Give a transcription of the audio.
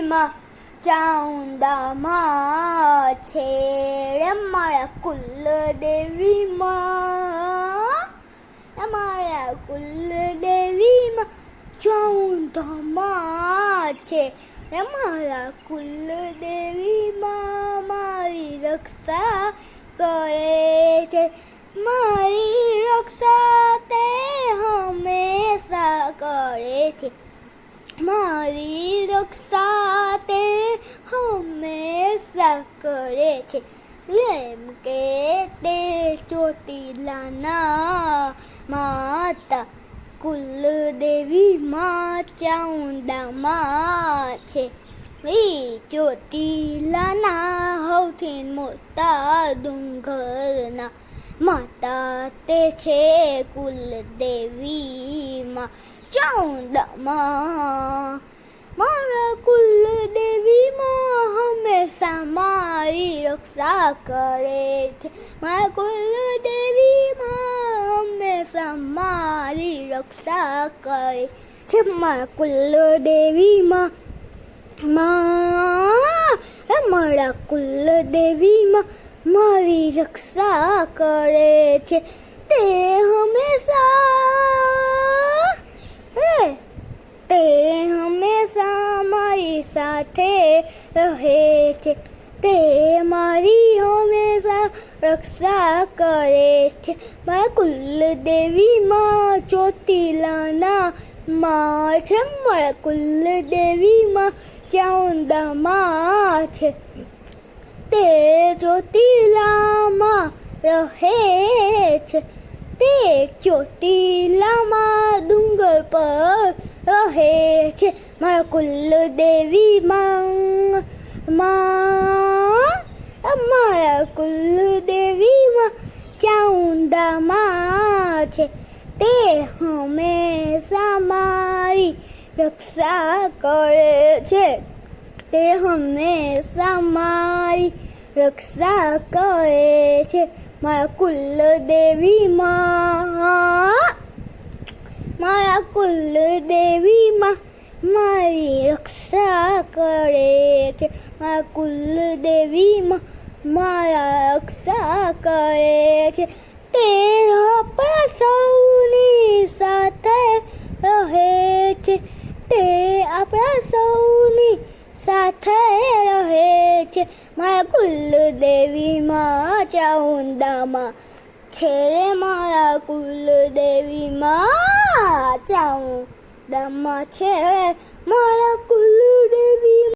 માં ચાઉંડામાં છે રે મારા કુલદેવીમાં, મારા કુલદેવીમાં ચાઉંડામાં છે રે મારા કુલદેવીમાં, મારી રક્ષા કરે છે, મારી રક્ષા તે હંમેશા કરે છે, મારી રક્ષા તે હંમેશા કરે છે, એમ કે તે ચોટીલાના માતા કુલદેવીમાં ચાઉંડામાં છે. ચોટીલાના સૌથી મોટા ડુંગરના માતા તે છે કુલદેવીમાં ચાઉંડામાં, મારા કુલદેવીમાં હંમેશા મારી રક્ષા કરે છે, મારા કુલદેવીમાં હંમેશા મારી રક્ષા કરે છે, મારા કુલદેવીમાં મારા કુલદેવીમાં મારી રક્ષા કરે છે, તે હંમેશા મારી સાથે રહે છે, તે મારી હંમેશા રક્ષા કરે છે, મારા કુલદેવીમાં ચોટીલાના માં છે, મારા કુલદેવીમાં ચાઉંડામાં છે, તે ચોટીલામાં રહે છે, તે ચોટીલામાં ડુંગર પર રહે છે, મારા કુલદેવીમાં મારા કુલદેવીમાં ચાઉંડામાં છે, તે હંમેશા મારી રક્ષા કરે છે, તે હંમેશા મારી રક્ષા કરે છે, મારા કુલદેવીમાં મારી રક્ષા કરે છે, મારા કુલદેવીમાં મારા રક્ષા કરે છે, તે આપણા સૌની સાથે રહે છે, તે આપણા સૌની સાથે રહે છે, મારા કુલદેવીમાં ચાઉંડામાં છે રે મારા કુલદેવીમાં ચાઉંડામાં છે મારા કુલદેવી.